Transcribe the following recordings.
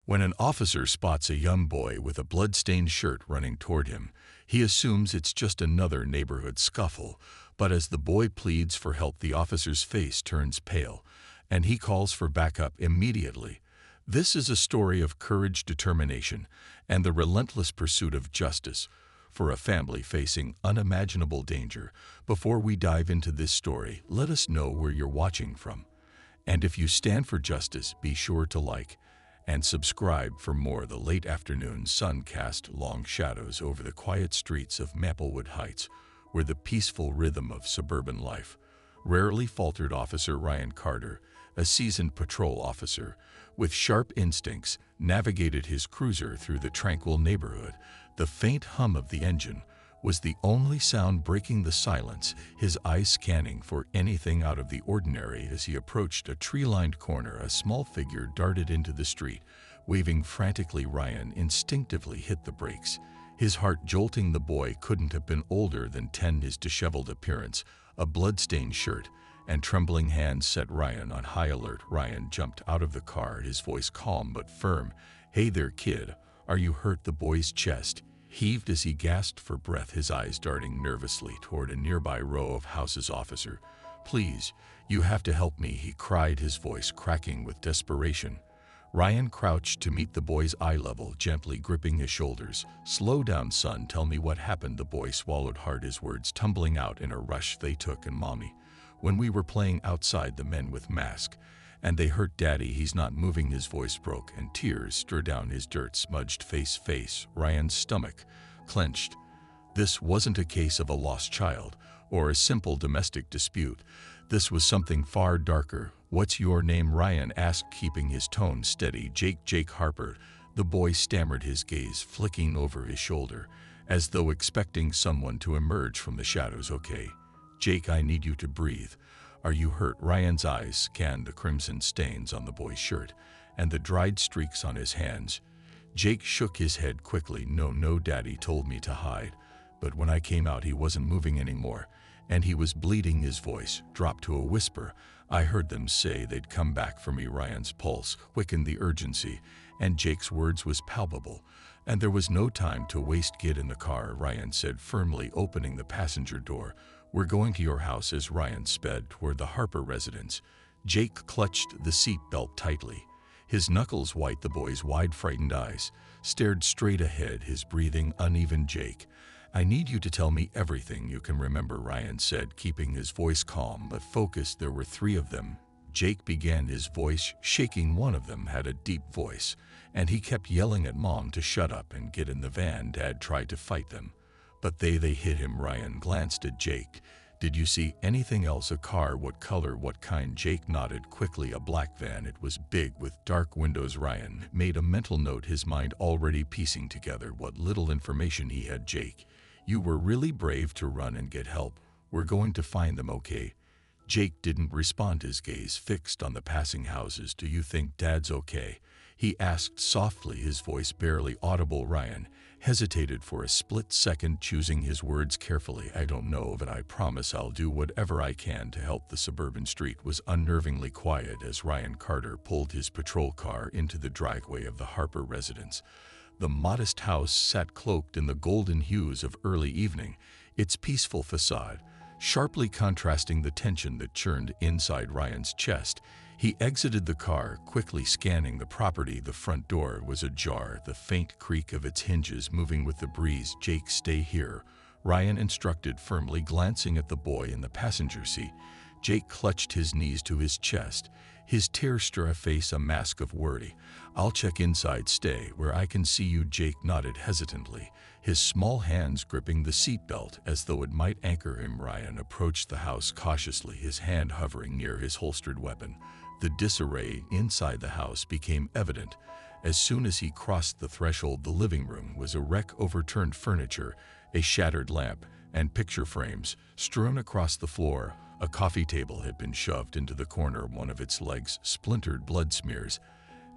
When an officer spots a young boy with a blood-stained shirt running toward him, he assumes it's just another neighborhood scuffle, but as the boy pleads for help, the officer's face turns pale, and he calls for backup immediately. This is a story of courage, determination, and the relentless pursuit of justice for a family facing unimaginable danger. Before we dive into this story, let us know where you're watching from. And if you stand for justice, be sure to like and subscribe for more. The late afternoon sun cast long shadows over the quiet streets of Maplewood Heights, where the peaceful rhythm of suburban life rarely faltered. Officer Ryan Carter, a seasoned patrol officer with sharp instincts, navigated his cruiser through the tranquil neighborhood. The faint hum of the engine was the only sound breaking the silence, his eyes scanning for anything out of the ordinary. As he approached a tree-lined corner, a small figure darted into the street, waving frantically. Ryan instinctively hit the brakes, his heart jolting. The boy couldn't have been older than 10. His disheveled appearance, a blood-stained shirt, and trembling hands set Ryan on high alert. Ryan jumped out of the car, his voice calm but firm. "Hey there, kid. Are you hurt?" The boy's chest heaved as he gasped for breath, his eyes darting nervously toward a nearby row of houses. "Officer, please, you have to help me," he cried, his voice cracking with desperation. Ryan crouched to meet the boy's eye level, gently gripping his shoulders. "Slow down, son. Tell me what happened." The boy swallowed hard, his words tumbling out in a rush. "They took and Mommy. When we were playing outside, the men with masks, and they hurt Daddy." He's not moving, his voice broke, and tears streamed down his dirt-smudged face. Ryan's stomach clenched. This wasn't a case of a lost child or a simple domestic dispute. This was something far darker. "What's your name?" Ryan asked, keeping his tone steady. Jake Harper." The boy stammered, his gaze flicking over his shoulder, as though expecting someone to emerge from the shadows. "Okay, Jake, I need you to breathe. Are you hurt?" Ryan's eyes scanned the crimson stains on the boy's shirt and the dried streaks on his hands. Jake shook his head quickly. No, Daddy told me to hide, but when I came out he wasn't moving anymore, and he was bleeding." His voice dropped to a whisper. "I heard them say they'd come back for me." Ryan's pulse quickened, the urgency, and Jake's words was palpable. "And there was no time to waste. Get in the car," Ryan said firmly, opening the passenger door. "We're going to your house." As Ryan sped toward the Harper residence, Jake clutched the seat belt tightly, his knuckles white. The boy's wide, frightened eyes stared straight ahead, his breathing uneven. "Jake, I need you to tell me everything you can remember," Ryan said, keeping his voice calm but focused. "There were 3 of them." Jake began, his voice shaking. "One of them had a deep voice, and he kept yelling at Mom to shut up and get in the van. Dad tried to fight them, but they hit him." Ryan glanced at Jake. "Did you see anything else? A car? What color? What kind?" Jake nodded quickly. "A black van. It was big with dark windows." Ryan made a mental note, his mind already piecing together what little information he had. "Jake, you were really brave to run and get help. We're going to find them, okay?" Jake didn't respond, his gaze fixed on the passing houses. "Do you think Dad's okay?" he asked softly, his voice barely audible. Ryan hesitated for a split second, choosing his words carefully. "I don't know, but I promise I'll do whatever I can to help." The suburban street was unnervingly quiet as Ryan Carter pulled his patrol car into the driveway of the Harper residence. The modest house sat cloaked in the golden hues of early evening, its peaceful facade sharply contrasting the tension that churned inside Ryan's chest. He exited the car, quickly scanning the property. The front door was ajar, the faint creak of its hinges moving with the breeze. "Jake, stay here," Ryan instructed firmly, glancing at the boy in the passenger seat. Jake clutched his knees to his chest, his tear-stained face a mask of worry. "I'll check inside. Stay where I can see you." Jake nodded hesitantly, his small hands gripping the seatbelt as though it might anchor him. Ryan approached the house cautiously, his hand hovering near his holstered weapon. The disarray inside the house became evident as soon as he crossed the threshold. The living room was a wreck, overturned furniture, a shattered lamp, and picture frames strewn across the floor. A coffee table had been shoved into the corner, one of its legs splintered, blood smears.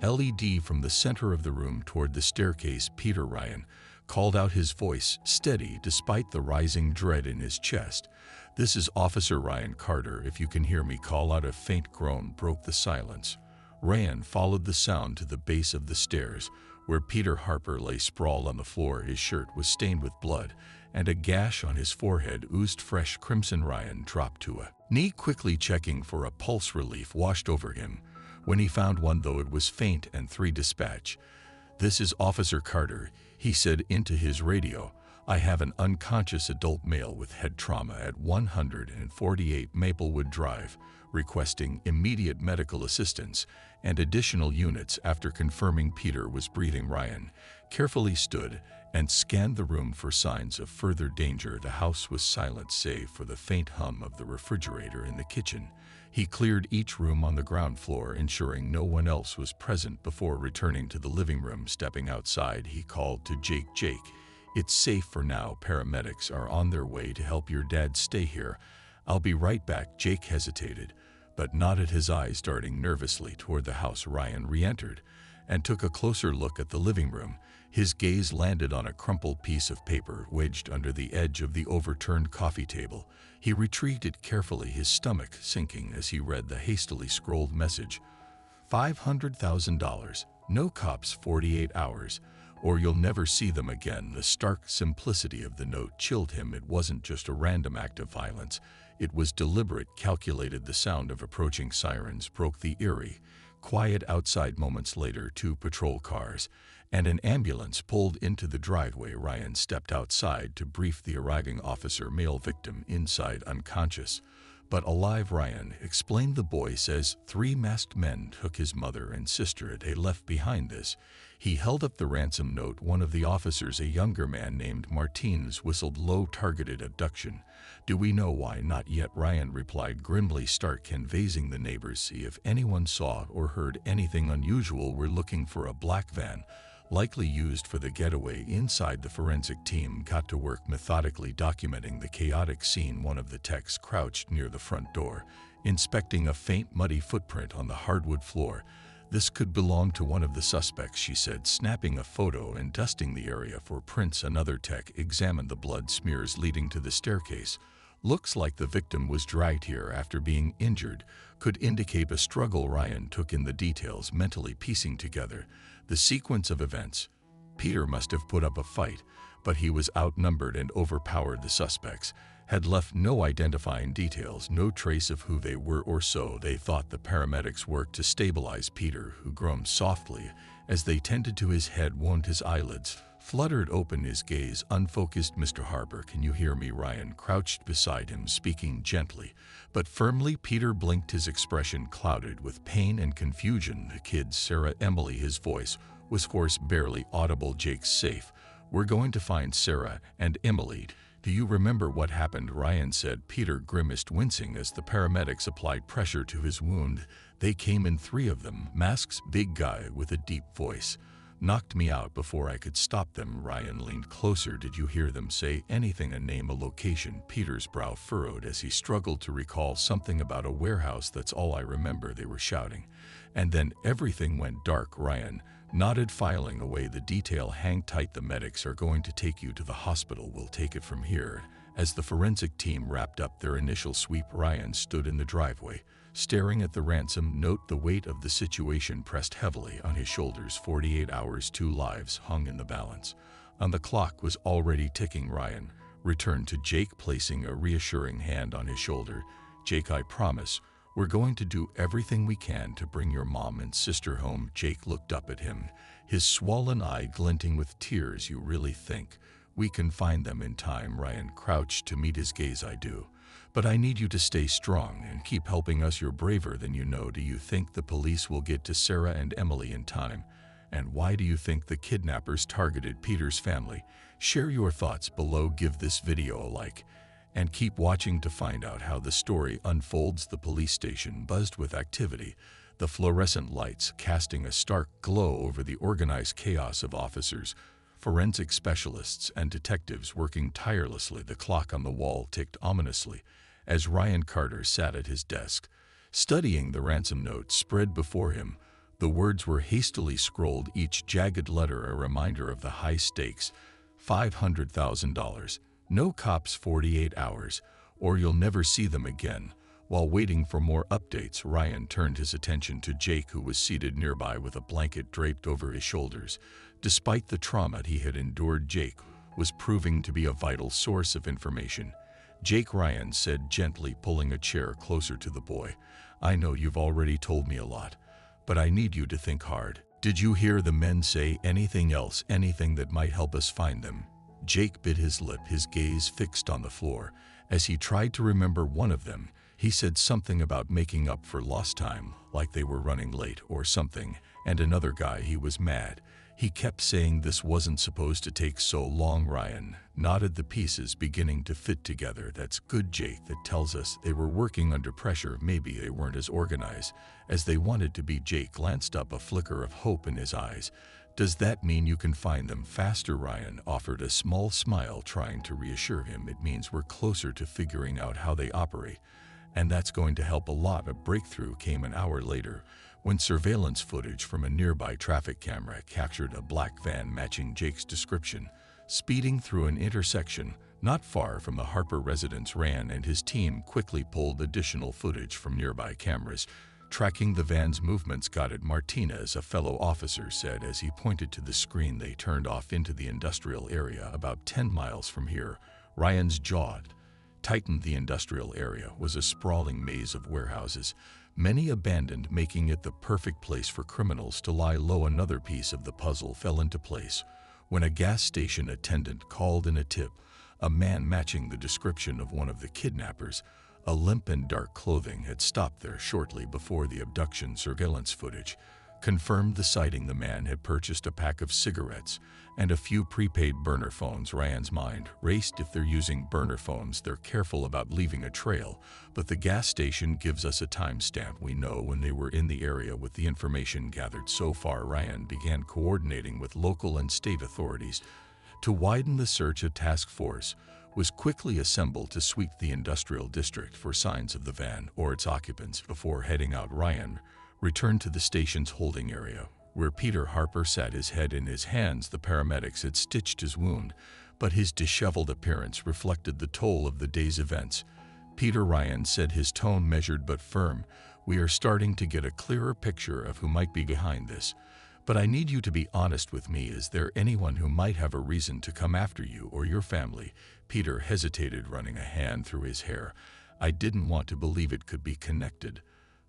LED from the center of the room toward the staircase. "Peter," Ryan called out, his voice steady despite the rising dread in his chest. "This is Officer Ryan Carter. If you can hear me, call out." A faint groan broke the silence. Ryan followed the sound to the base of the stairs, where Peter Harper lay sprawled on the floor. His shirt was stained with blood, and a gash on his forehead oozed fresh crimson. Ryan dropped to a knee, quickly checking for a pulse. Relief washed over him when he found one, though it was faint. And 3 dispatch. "This is Officer Carter," he said into his radio. "I have an unconscious adult male with head trauma at 148 Maplewood Drive, requesting immediate medical assistance and additional units." After confirming Peter was breathing, Ryan carefully stood and scanned the room for signs of further danger. The house was silent save for the faint hum of the refrigerator in the kitchen. He cleared each room on the ground floor, ensuring no one else was present before returning to the living room. Stepping outside, he called to Jake. "Jake, it's safe for now. Paramedics are on their way to help your dad. Stay here. I'll be right back." Jake hesitated, but nodded, his eyes darting nervously toward the house. Ryan re-entered and took a closer look at the living room. His gaze landed on a crumpled piece of paper wedged under the edge of the overturned coffee table. He retrieved it carefully, his stomach sinking as he read the hastily scrolled message. $500,000. No cops 48 hours, or you'll never see them again. The stark simplicity of the note chilled him. It wasn't just a random act of violence. It was deliberate, calculated. The sound of approaching sirens broke the eerie quiet outside. Moments later, 2 patrol cars and an ambulance pulled into the driveway. Ryan stepped outside to brief the arriving officer. "Male victim inside, unconscious but alive," Ryan explained. "The boy says 3 masked men took his mother and sister. They left behind this." He held up the ransom note. One of the officers, a younger man named Martinez, whistled low. "Targeted abduction. Do we know why?" "Not yet," Ryan replied grimly. "Start canvassing the neighbors. See if anyone saw or heard anything unusual. We're looking for a black van, likely used for the getaway." Inside, the forensic team got to work methodically documenting the chaotic scene. One of the techs crouched near the front door, inspecting a faint muddy footprint on the hardwood floor. "This could belong to one of the suspects," she said, snapping a photo and dusting the area for prints. Another tech examined the blood smears leading to the staircase. "Looks like the victim was dragged here after being injured. Could indicate a struggle." Ryan took in the details, mentally piecing together the sequence of events. Peter must have put up a fight, but he was outnumbered and overpowered. The suspects had left no identifying details, no trace of who they were or so they thought. The paramedics worked to stabilize Peter, who groaned softly as they tended to his head wound. His eyelids fluttered open, his gaze unfocused. "Mr. Harper, can you hear me?" Ryan crouched beside him, speaking gently but firmly. Peter blinked, his expression clouded with pain and confusion. "The kids, Sarah, Emily." His voice was hoarse, barely audible. "Jake's safe. We're going to find Sarah and Emily. Do you remember what happened?" Ryan said. Peter grimaced, wincing as the paramedics applied pressure to his wound. "They came in, 3 of them, masks." Big guy with a deep voice. "Knocked me out before I could stop them." Ryan leaned closer. "Did you hear them say anything? A name, a location?" Peter's brow furrowed as he struggled to recall. "Something about a warehouse. That's all I remember. They were shouting. And then everything went dark." Ryan nodded, filing away the detail. "Hang tight. The medics are going to take you to the hospital. We'll take it from here." As the forensic team wrapped up their initial sweep, Ryan stood in the driveway, staring at the ransom note. The weight of the situation pressed heavily on his shoulders. 48 hours, 2 lives hung in the balance, and the clock was already ticking. Ryan returned to Jake, placing a reassuring hand on his shoulder. "Jake, I promise we're going to do everything we can to bring your mom and sister home." Jake looked up at him, his swollen eye glinting with tears. "You really think we can find them in time?" Ryan crouched to meet his gaze. "I do. But I need you to stay strong and keep helping us. You're braver than you know." "Do you think the police will get to Sarah and Emily in time? And why do you think the kidnappers targeted Peter's family?" Share your thoughts below, give this video a like, and keep watching to find out how the story unfolds. The police station buzzed with activity, the fluorescent lights casting a stark glow over the organized chaos of officers, forensic specialists, and detectives working tirelessly. The clock on the wall ticked ominously as Ryan Carter sat at his desk, studying the ransom note spread before him. The words were hastily scrolled, each jagged letter a reminder of the high stakes. $500,000. No cops 48 hours, or you'll never see them again. While waiting for more updates, Ryan turned his attention to Jake, who was seated nearby with a blanket draped over his shoulders. Despite the trauma he had endured, Jake was proving to be a vital source of information. "Jake," Ryan said gently, pulling a chair closer to the boy, "I know you've already told me a lot, but I need you to think hard. Did you hear the men say anything else, anything that might help us find them?" Jake bit his lip, his gaze fixed on the floor. As he tried to remember one of them, he said something about making up for lost time, like they were running late or something, and another guy, he was mad. He kept saying this wasn't supposed to take so long. Ryan nodded, the pieces beginning to fit together. "That's good, Jake. That tells us they were working under pressure. Maybe they weren't as organized as they wanted to be." Jake glanced up, a flicker of hope in his eyes. "Does that mean you can find them faster?" Ryan offered a small smile, trying to reassure him. "It means we're closer to figuring out how they operate, and that's going to help a lot." A breakthrough came an hour later, when surveillance footage from a nearby traffic camera captured a black van matching Jake's description, speeding through an intersection not far from the Harper residence. Ryan and his team quickly pulled additional footage from nearby cameras, tracking the van's movements. "Got it," Martinez, a fellow officer, said as he pointed to the screen. "They turned off into the industrial area about 10 miles from here." Ryan's jaw tightened. The industrial area was a sprawling maze of warehouses, many abandoned, making it the perfect place for criminals to lie low. Another piece of the puzzle fell into place when a gas station attendant called in a tip. A man matching the description of one of the kidnappers, a limp and dark clothing, had stopped there shortly before the abduction. Surveillance footage confirmed the sighting. The man had purchased a pack of cigarettes and a few prepaid burner phones. Ryan's mind raced. If they're using burner phones, they're careful about leaving a trail, but the gas station gives us a timestamp. We know when they were in the area. With the information gathered so far, Ryan began coordinating with local and state authorities to widen the search. A task force was quickly assembled to sweep the industrial district for signs of the van or its occupants. Before heading out, Ryan returned to the station's holding area, where Peter Harper sat, his head in his hands. The paramedics had stitched his wound, but his disheveled appearance reflected the toll of the day's events. "Peter," Ryan said, his tone measured but firm, "we are starting to get a clearer picture of who might be behind this. But I need you to be honest with me. Is there anyone who might have a reason to come after you or your family?" Peter hesitated, running a hand through his hair. "I didn't want to believe it could be connected.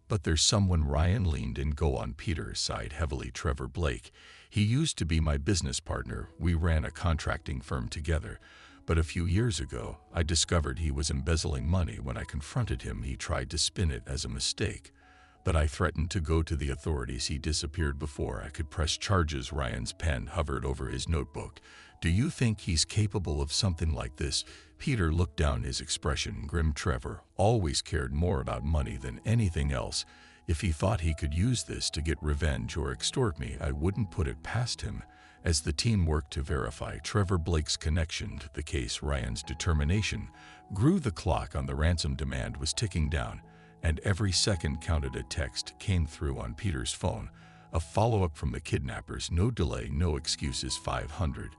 But there's someone." Ryan leaned in. "Go on." Peter sighed heavily. "Trevor Blake. He used to be my business partner. We ran a contracting firm together. But a few years ago, I discovered he was embezzling money. When I confronted him, he tried to spin it as a mistake. But I threatened to go to the authorities. He disappeared before I could press charges." Ryan's pen hovered over his notebook. "Do you think he's capable of something like this?" Peter looked down, his expression grim. "Trevor always cared more about money than anything else. If he thought he could use this to get revenge or extort me, I wouldn't put it past him." As the team worked to verify Trevor Blake's connection to the case, Ryan's determination grew. The clock on the ransom demand was ticking down, and every second counted. A text came through on Peter's phone, a follow-up from the kidnappers. "No delay, no excuses, 500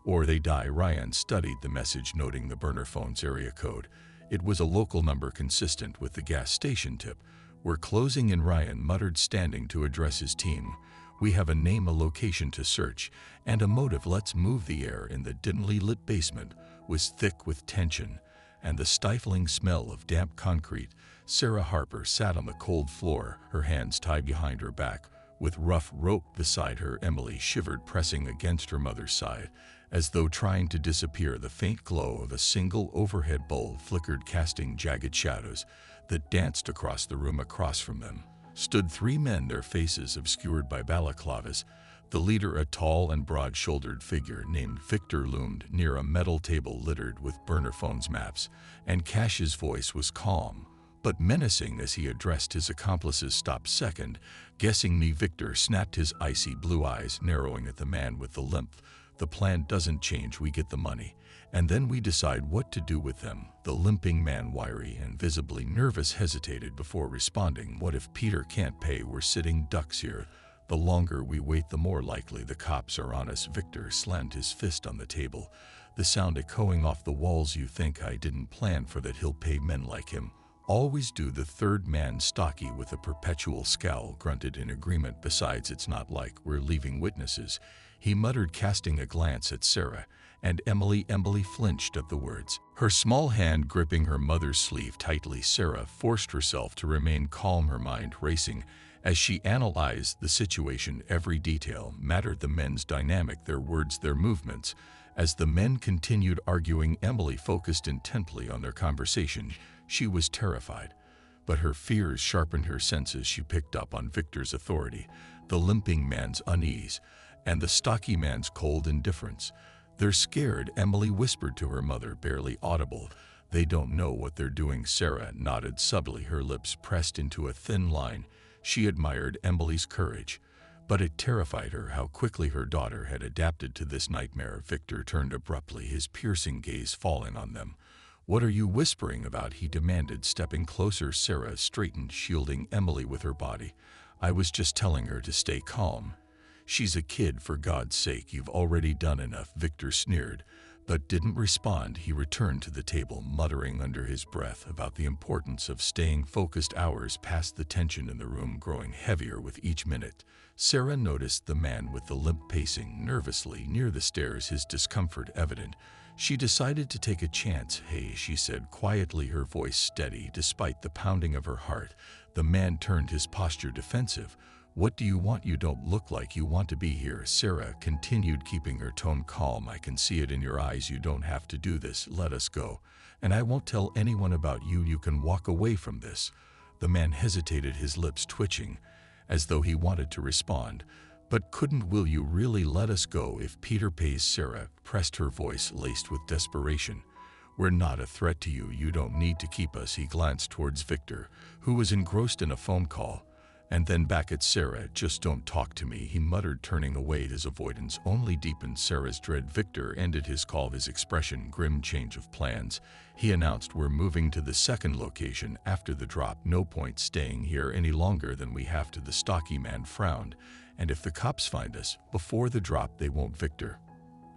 or they die." Ryan studied the message, noting the burner phone's area code. It was a local number consistent with the gas station tip. "We're closing in," Ryan muttered, standing to address his team. "We have a name, a location to search, and a motive. Let's move." The air in the dimly lit basement was thick with tension and the stifling smell of damp concrete. Sarah Harper sat on the cold floor, her hands tied behind her back, with rough rope beside her. Emily shivered, pressing against her mother's side, as though trying to disappear. The faint glow of a single overhead bulb flickered, casting jagged shadows that danced across the room. Across from them stood three men, their faces obscured by balaclavas. The leader, a tall and broad-shouldered figure named Victor, loomed near a metal table littered with burner phones, maps, and Cash's voice was calm but menacing as he addressed his accomplices. "Stop second guessing me." Victor snapped, his icy blue eyes narrowing at the man with the limp. "The plan doesn't change. We get the money, and then we decide what to do with them." The limping man, wiry and visibly nervous, hesitated before responding. "What if Peter can't pay? We're sitting ducks here. The longer we wait, the more likely the cops are on us." Victor slammed his fist on the table, the sound echoing off the walls. "You think I didn't plan for that? He'll pay men like him Always do. The third man, stocky with a perpetual scowl, grunted in agreement. Besides, it's not like we're leaving witnesses, he muttered, casting a glance at Sarah and Emily. Emily flinched at the words, her small hand gripping her mother's sleeve tightly. Sarah forced herself to remain calm, her mind racing as she analyzed the situation. Every detail mattered: the men's dynamic, their words, their movements. As the men continued arguing, Emily focused intently on their conversation. She was terrified, but her fears sharpened her senses. She picked up on Victor's authority, the limping man's unease, and the stocky man's cold indifference. They're scared, Emily whispered to her mother, barely audible. They don't know what they're doing. Sarah nodded subtly, her lips pressed into a thin line. She admired Emily's courage, but it terrified her how quickly her daughter had adapted to this nightmare. Victor turned abruptly, his piercing gaze falling on them. What are you whispering about? He demanded, stepping closer. Sarah straightened, shielding Emily with her body. I was just telling her to stay calm. She's a kid, for God's sake, you've already done enough. Victor sneered, but didn't respond. He returned to the table, muttering under his breath about the importance of staying focused. Hours passed, the tension in the room growing heavier with each minute. Sarah noticed the man with the limp pacing nervously near the stairs, his discomfort evident. She decided to take a chance. Hey, she said quietly, her voice steady despite the pounding of her heart. The man turned, his posture defensive. What do you want? You don't look like you want to be here. Sarah continued, keeping her tone calm. I can see it in your eyes. You don't have to do this. Let us go, and I won't tell anyone about you. You can walk away from this. The man hesitated, his lips twitching, as though he wanted to respond, but couldn't. Will you really let us go if Peter pays? Sarah pressed, her voice laced with desperation. We're not a threat to you. You don't need to keep us. He glanced towards Victor, who was engrossed in a phone call, and then back at Sarah. Just don't talk to me, he muttered, turning away. His avoidance only deepened Sarah's dread. Victor ended his call, his expression grim. Change of plans, he announced. We're moving to the second location after the drop. No point staying here any longer than we have to. The stocky man frowned. And if the cops find us before the drop, they won't. Victor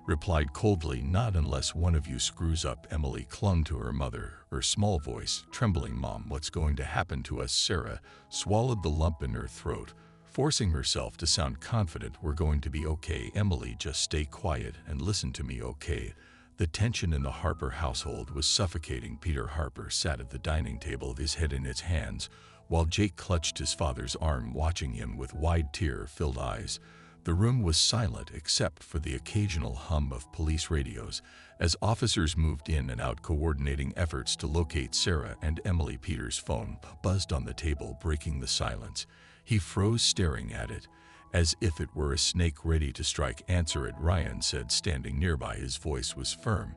replied coldly. Not unless one of you screws up. Emily clung to her mother, her small voice trembling. Mom, what's going to happen to us? Sarah swallowed the lump in her throat, forcing herself to sound confident. We're going to be okay, Emily. Just stay quiet and listen to me, okay? The tension in the Harper household was suffocating. Peter Harper sat at the dining table, his head in his hands, while Jake clutched his father's arm, watching him with wide, tear-filled eyes. The room was silent except for the occasional hum of police radios as officers moved in and out, coordinating efforts to locate Sarah and Emily. Peter's phone buzzed on the table, breaking the silence. He froze, staring at it, as if it were a snake ready to strike. Answer it, Ryan said, standing nearby. His voice was firm,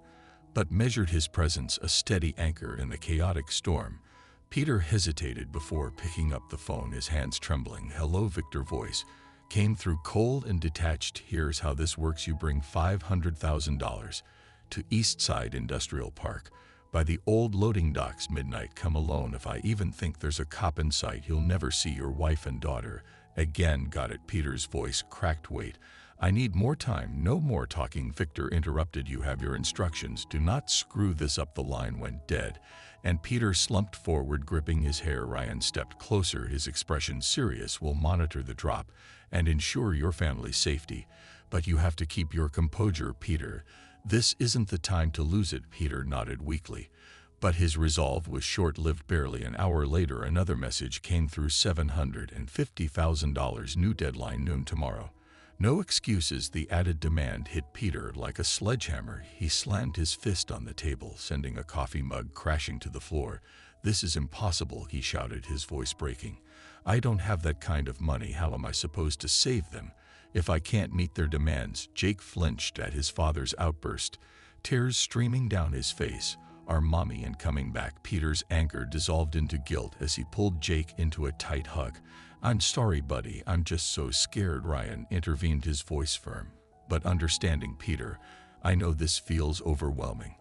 but measured, his presence a steady anchor in the chaotic storm. Peter hesitated before picking up the phone, his hands trembling. Hello, Victor voice came through, cold and detached. Here's how this works. You bring $500,000 to Eastside Industrial Park by the old loading docks midnight. Come alone. If I even think there's a cop in sight, you'll never see your wife and daughter again. Got it? Peter's voice cracked. Wait, I need more time. No more talking, Victor interrupted. You have your instructions. Do not screw this up. The line went dead, and Peter slumped forward, gripping his hair. Ryan stepped closer, his expression serious. We'll monitor the drop and ensure your family's safety, but you have to keep your composure, Peter. This isn't the time to lose it. Peter nodded weakly, but his resolve was short-lived. Barely an hour later, another message came through. $750,000, new deadline noon tomorrow. No excuses. The added demand hit Peter like a sledgehammer. He slammed his fist on the table, sending a coffee mug crashing to the floor. This is impossible, he shouted, his voice breaking. I don't have that kind of money. How am I supposed to save them if I can't meet their demands? Jake flinched at his father's outburst, tears streaming down his face. Our mommy and coming back. Peter's anger dissolved into guilt as he pulled Jake into a tight hug. I'm sorry, buddy. I'm just so scared, Ryan intervened, his voice firm but understanding. Peter, I know this feels overwhelming,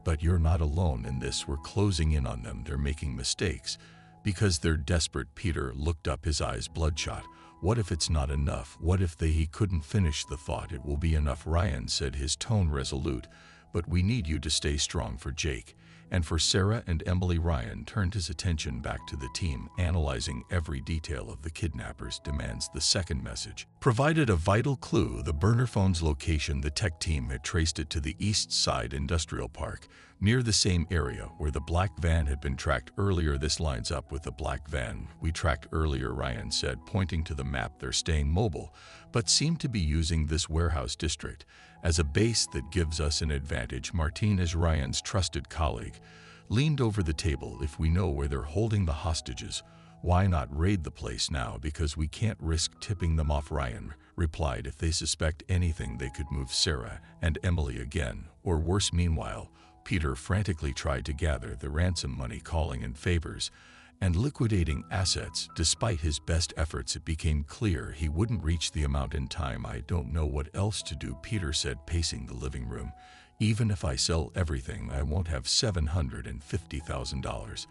but you're not alone in this. We're closing in on them. They're making mistakes because they're desperate. Peter looked up, his eyes bloodshot. What if it's not enough? What if he couldn't finish the thought. It will be enough, Ryan said, his tone resolute. but we need you to stay strong for Jake. And for Sarah and Emily, Ryan turned his attention back to the team, analyzing every detail of the kidnappers. Demands the second message provided a vital clue: the burner phone's location. The tech team had traced it to the East Side Industrial Park, near the same area where the black van had been tracked earlier. This lines up with the black van we tracked earlier, Ryan said, pointing to the map. They're staying mobile, but seem to be using this warehouse district as a base that gives us an advantage. Martinez, Ryan's trusted colleague, leaned over the table. If we know where they're holding the hostages, why not raid the place now? Because we can't risk tipping them off, Ryan replied. If they suspect anything, they could move Sarah and Emily again, or worse. Meanwhile, Peter frantically tried to gather the ransom money, calling in favors and liquidating assets. Despite his best efforts, it became clear he wouldn't reach the amount in time. I don't know what else to do, Peter said, pacing the living room. Even if I sell everything, I won't have $750,000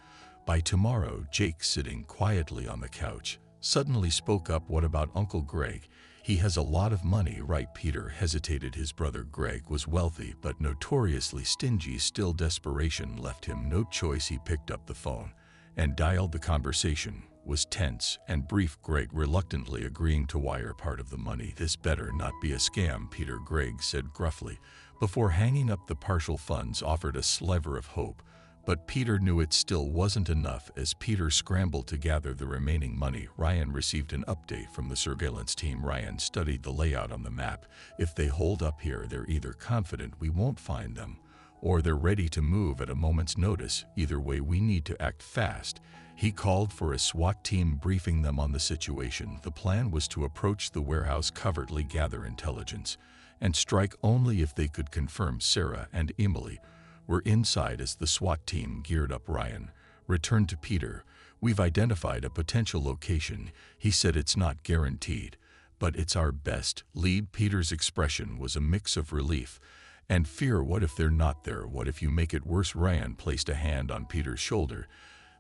by tomorrow. Jake, sitting quietly on the couch, suddenly spoke up. What about Uncle Greg? He has a lot of money, right? Peter hesitated. His brother Greg was wealthy, but notoriously stingy. Still, desperation left him no choice. He picked up the phone and dialed. The conversation was tense and brief, Greg reluctantly agreeing to wire part of the money. This better not be a scam, Peter, Greg said gruffly. Before hanging up, the partial funds offered a sliver of hope, but Peter knew it still wasn't enough. As Peter scrambled to gather the remaining money, Ryan received an update from the surveillance team. Ryan studied the layout on the map. If they hold up here, they're either confident we won't find them, or they're ready to move at a moment's notice. Either way, we need to act fast. He called for a SWAT team, briefing them on the situation. The plan was to approach the warehouse covertly, gather intelligence, and strike only if they could confirm Sarah and Emily were inside. As the SWAT team geared up, Ryan returned to Peter. We've identified a potential location, he said. It's not guaranteed, but it's our best lead. Peter's expression was a mix of relief and fear. What if they're not there? What if you make it worse? Ryan placed a hand on Peter's shoulder.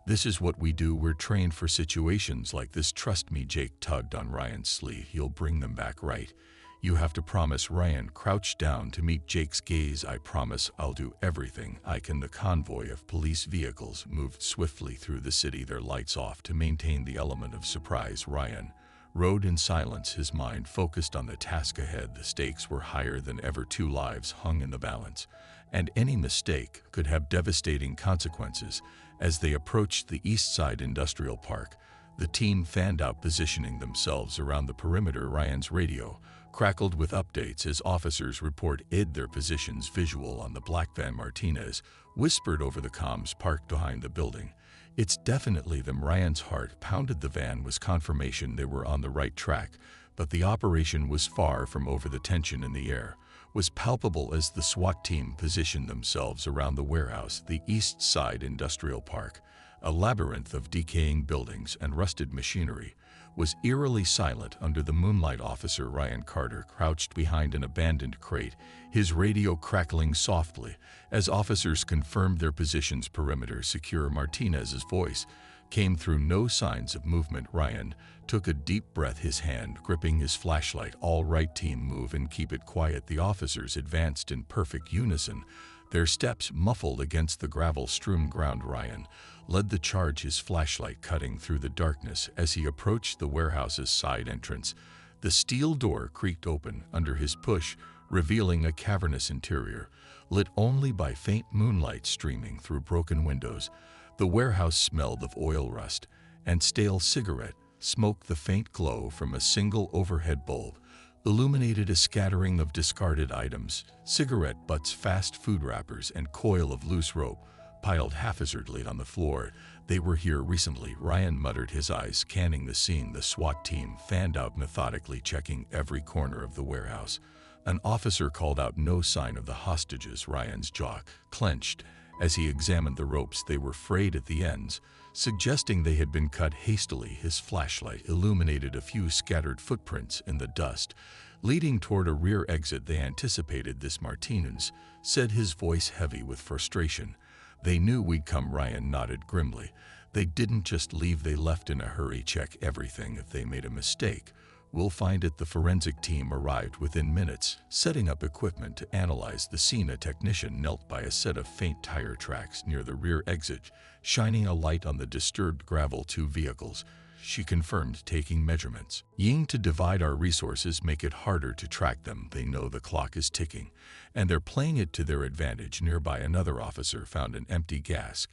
This is what we do. We're trained for situations like this. Trust me. Jake tugged on Ryan's sleeve. You'll bring them back, right? You have to promise. Ryan crouched down to meet Jake's gaze. I promise. I'll do everything I can. The convoy of police vehicles moved swiftly through the city, their lights off to maintain the element of surprise. Ryan rode in silence, his mind focused on the task ahead. The stakes were higher than ever. 2 lives hung in the balance, and any mistake could have devastating consequences. As they approached the East Side Industrial Park, the team fanned out, positioning themselves around the perimeter. Ryan's radio crackled with updates as officers reported their positions. Visual on the black van, Martinez whispered over the comms, parked behind the building. It's definitely them. Ryan's heart pounded. The van was confirmation they were on the right track, but the operation was far from over. The tension in the air was palpable as the SWAT team positioned themselves around the warehouse. The East Side Industrial Park, a labyrinth of decaying buildings and rusted machinery, was eerily silent under the moonlight. Officer Ryan Carter crouched behind an abandoned crate, his radio crackling softly as officers confirmed their positions. Perimeter secure. Martinez's voice came through. No signs of movement. Ryan took a deep breath, his hand gripping his flashlight. All right, team, move and keep it quiet. The officers advanced in perfect unison, their steps muffled against the gravel-strewn ground. Ryan led the charge, his flashlight cutting through the darkness. As he approached the warehouse's side entrance, the steel door creaked open under his push, revealing a cavernous interior, lit only by faint moonlight streaming through broken windows. The warehouse smelled of oil rust and stale cigarette smoke. The faint glow from a single overhead bulb illuminated a scattering of discarded items, cigarette butts, fast food wrappers, and coil of loose rope piled haphazardly on the floor. They were here recently, Ryan muttered, his eyes scanning the scene. The SWAT team fanned out methodically, checking every corner of the warehouse. An officer called out, no sign of the hostages. Ryan's jaw clenched as he examined the ropes. They were frayed at the ends, suggesting they had been cut hastily. His flashlight illuminated a few scattered footprints in the dust, leading toward a rear exit. They anticipated this, Martinez said, his voice heavy with frustration. They knew we'd come. Ryan nodded grimly. They didn't just leave, they left in a hurry. Check everything. If they made a mistake, We'll find it. The forensic team arrived within minutes, setting up equipment to analyze the scene. A technician knelt by a set of faint tire tracks near the rear exit, shining a light on the disturbed gravel. 2 vehicles, she confirmed, taking measurements. Ying to divide our resources, make it harder to track them. They know the clock is ticking, and they're playing it to their advantage. Nearby, another officer found an empty gas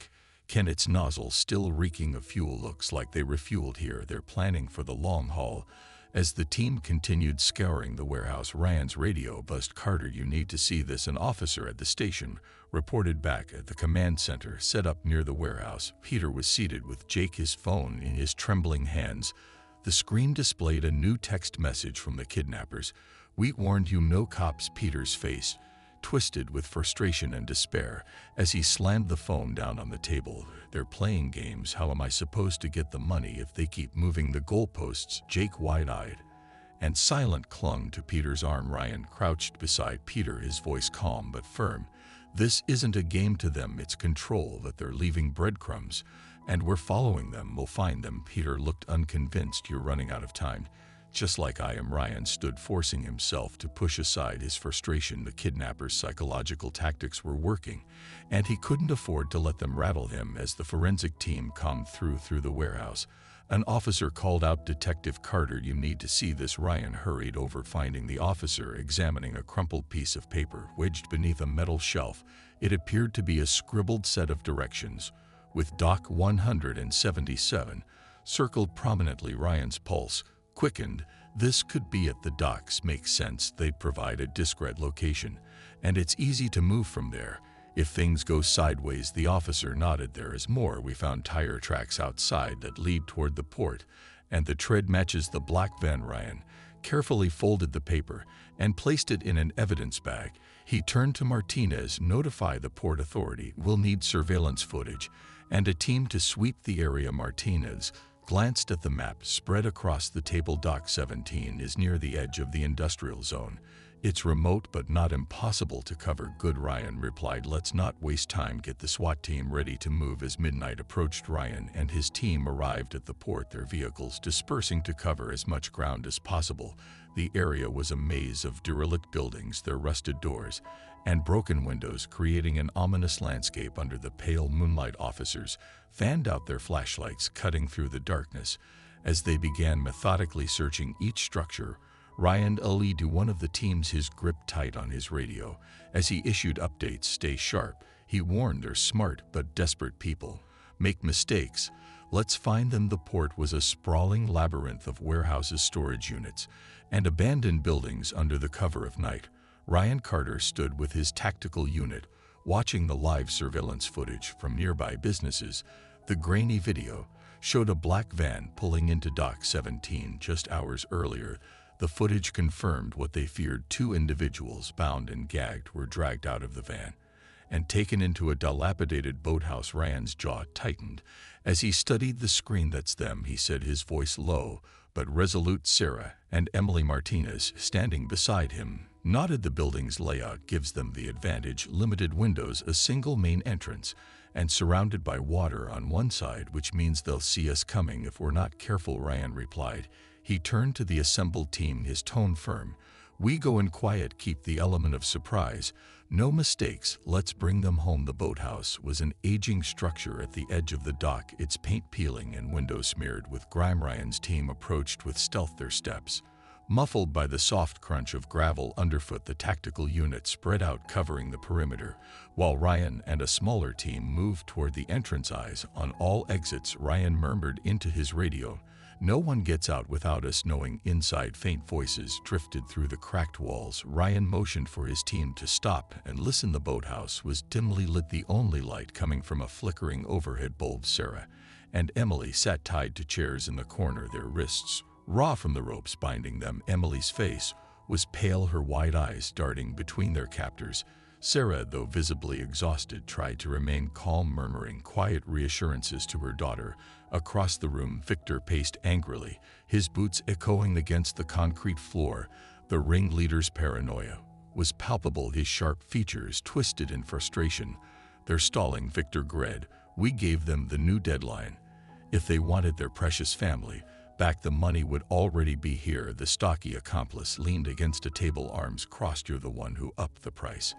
can, its nozzle still reeking of fuel. Looks like they refueled here. They're planning for the long haul. As the team continued scouring the warehouse, Ryan's radio buzzed. Carter, you need to see this. An officer at the station reported back. At the command center set up near the warehouse, Peter was seated with Jake, his phone in his trembling hands. The screen displayed a new text message from the kidnappers. We warned you, no cops. Peter's face twisted with frustration and despair as he slammed the phone down on the table. They're playing games. How am I supposed to get the money if they keep moving the goalposts? Jake, wide-eyed and silent, clung to Peter's arm. Ryan crouched beside Peter, his voice calm but firm. This isn't a game to them, it's control. That they're leaving breadcrumbs, and we're following them. We'll find them. Peter looked unconvinced. You're running out of time. Just like I am. Ryan stood, forcing himself to push aside his frustration. The kidnappers' psychological tactics were working, and he couldn't afford to let them rattle him. As the forensic team combed through the warehouse, an officer called out, Detective Carter, you need to see this. Ryan hurried over, finding the officer examining a crumpled piece of paper wedged beneath a metal shelf. It appeared to be a scribbled set of directions, with Dock 177 circled prominently. Ryan's pulse quickened. This could be at the docks. Makes sense. They'd provide a discreet location, and it's easy to move from there if things go sideways. The officer nodded. There is more. We found tire tracks outside that lead toward the port, and the tread matches the black van. Ryan carefully folded the paper and placed it in an evidence bag. He turned to Martinez. Notify the Port Authority. We'll need surveillance footage and a team to sweep the area. Martinez glanced at the map spread across the table. Dock 17 is near the edge of the industrial zone. It's remote but not impossible to cover. Good, Ryan replied. Let's not waste time. Get the SWAT team ready to move. As midnight approached, Ryan and his team arrived at the port, their vehicles dispersing to cover as much ground as possible. The area was a maze of derelict buildings, their rusted doors and broken windows creating an ominous landscape under the pale moonlight. Officers fanned out their flashlights, cutting through the darkness as they began methodically searching each structure. Ryan allied to one of the teams, his grip tight on his radio as he issued updates. Stay sharp, he warned. They're smart but desperate people. Make mistakes. Let's find them. The port was a sprawling labyrinth of warehouses, storage units, and abandoned buildings under the cover of night. Ryan Carter stood with his tactical unit, watching the live surveillance footage from nearby businesses. The grainy video showed a black van pulling into Dock 17 just hours earlier. The footage confirmed what they feared. 2 individuals, bound and gagged, were dragged out of the van and taken into a dilapidated boathouse. Ryan's jaw tightened as he studied the screen. That's them, he said, his voice low but resolute. Sarah and Emily Martinez, standing beside him, nodded. The building's layout gives them the advantage. Limited windows, a single main entrance, and surrounded by water on one side, which means they'll see us coming if we're not careful, Ryan replied. He turned to the assembled team, his tone firm. We go in quiet, keep the element of surprise. No mistakes, let's bring them home. The boathouse was an aging structure at the edge of the dock, its paint peeling and windows smeared with grime. Ryan's team approached with stealth, their steps muffled by the soft crunch of gravel underfoot. The tactical unit spread out, covering the perimeter, while Ryan and a smaller team moved toward the entrance. Eyes on all exits, Ryan murmured into his radio. No one gets out without us knowing. Inside, faint voices drifted through the cracked walls. Ryan motioned for his team to stop and listen. The boathouse was dimly lit, the only light coming from a flickering overhead bulb. Sarah and Emily sat tied to chairs in the corner, their wrists raw from the ropes binding them. Emily's face was pale, her wide eyes darting between their captors. Sarah, though visibly exhausted, tried to remain calm, murmuring quiet reassurances to her daughter. Across the room, Victor paced angrily, his boots echoing against the concrete floor. The ringleader's paranoia was palpable, his sharp features twisted in frustration. They're stalling, Victor growled. We gave them the new deadline. If they wanted their precious family Back the money would already be here. The stocky accomplice leaned against a table, arms crossed. You're the one who upped the price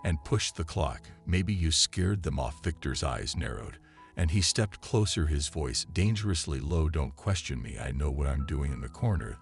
and pushed the clock. Maybe you scared them off. Victor's eyes narrowed, and he stepped closer, his voice dangerously low. Don't question me, I know what I'm doing. In the corner,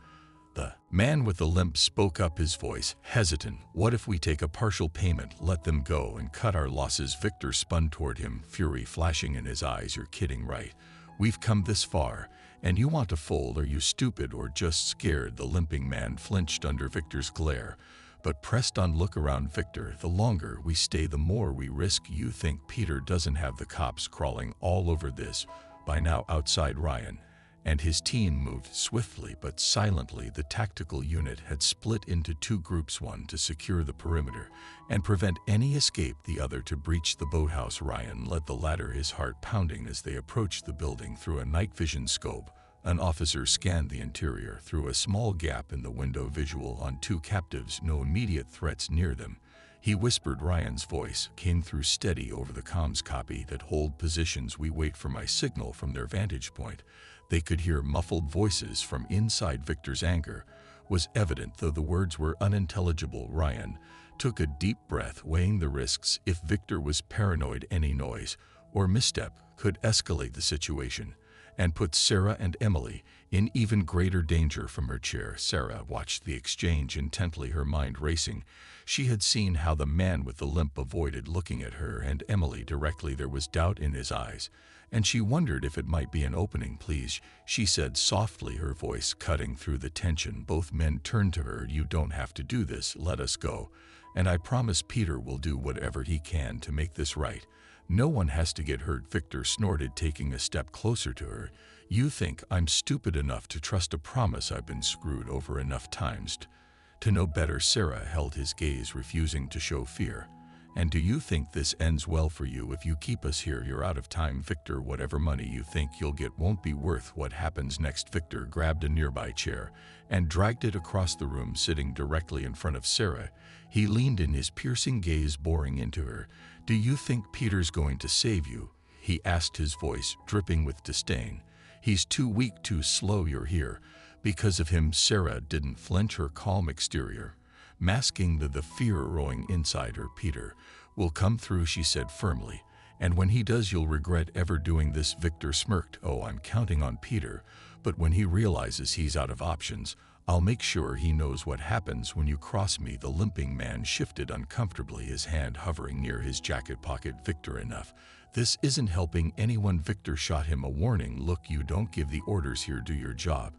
the man with the limp spoke up, his voice hesitant. What if we take a partial payment, let them go, and cut our losses? Victor spun toward him, fury flashing in his eyes. You're kidding, right? We've come this far, and you want to fold? Are you stupid or just scared? The limping man flinched under Victor's glare, but pressed on. Look around, Victor. The longer we stay, the more we risk. You think Peter doesn't have the cops crawling all over this by now? Outside, Ryan and his team moved swiftly but silently. The tactical unit had split into two groups, one to secure the perimeter and prevent any escape, the other to breach the boathouse. Ryan led the latter, his heart pounding as they approached the building. Through a night vision scope, an officer scanned the interior. Through a small gap in the window, visual on two captives, no immediate threats near them. He whispered. Ryan's voice came through steady over the comms. Copy that. Hold positions. We wait for my signal. From their vantage point, they could hear muffled voices from inside. Victor's anger was evident, though the words were unintelligible. Ryan took a deep breath, weighing the risks. If Victor was paranoid, any noise or misstep could escalate the situation and put Sarah and Emily in even greater danger. From her chair, Sarah watched the exchange intently, her mind racing. She had seen how the man with the limp avoided looking at her and Emily directly. There was doubt in his eyes, and she wondered if it might be an opening. Please, she said softly, her voice cutting through the tension. Both men turned to her. You don't have to do this. Let us go, and I promise Peter will do whatever he can to make this right. No one has to get hurt. Victor snorted, taking a step closer to her. You think I'm stupid enough to trust a promise? I've been screwed over enough times to know better. Sarah held his gaze, refusing to show fear. And do you think this ends well for you? If you keep us here, you're out of time. Victor, whatever money you think you'll get won't be worth what happens next. Victor grabbed a nearby chair and dragged it across the room, sitting directly in front of Sarah. He leaned in, his piercing gaze boring into her. Do you think Peter's going to save you? He asked, his voice dripping with disdain. He's too weak, too slow. You're here because of him. Sarah didn't flinch, her calm exterior masking the fear rowing inside her. Peter will come through, she said firmly, and when he does, you'll regret ever doing this. Victor smirked. Oh, I'm counting on Peter, but when he realizes he's out of options, I'll make sure he knows what happens when you cross me. The limping man shifted uncomfortably, his hand hovering near his jacket pocket. Victor, enough. This isn't helping anyone. Victor shot him a warning look. You don't give the orders here. Do your job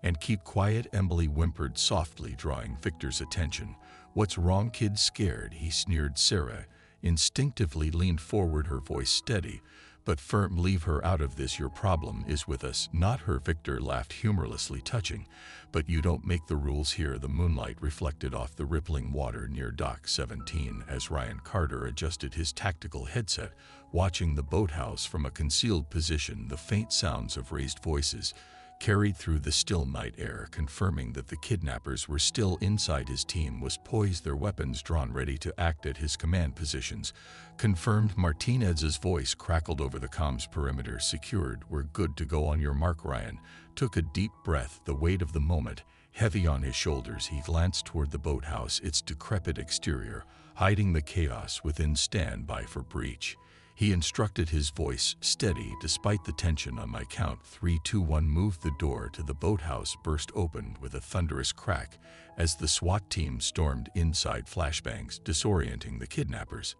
and keep quiet. Emily whimpered softly, drawing Victor's attention. What's wrong, kid? Scared? He sneered. Sarah instinctively leaned forward, her voice steady but firm. Leave her out of this. Your problem is with us, not her. Victor laughed humorlessly, touching. But you don't make the rules here. The moonlight reflected off the rippling water near Dock 17 as Ryan Carter adjusted his tactical headset, watching the boathouse from a concealed position. The faint sounds of raised voices carried through the still night air, confirming that the kidnappers were still inside. His team was poised, their weapons drawn, ready to act at his command positions. Confirmed. Martinez's voice crackled over the comms. Perimeter secured. We're good to go. On your mark. Ryan took a deep breath, the weight of the moment heavy on his shoulders. He glanced toward the boathouse, its decrepit exterior hiding the chaos within. Stand by for breach, he instructed, his voice steady despite the tension. On my count, 3, 2, 1. Move. The door to the boathouse burst open with a thunderous crack as the SWAT team stormed inside, flashbangs disorienting the kidnappers.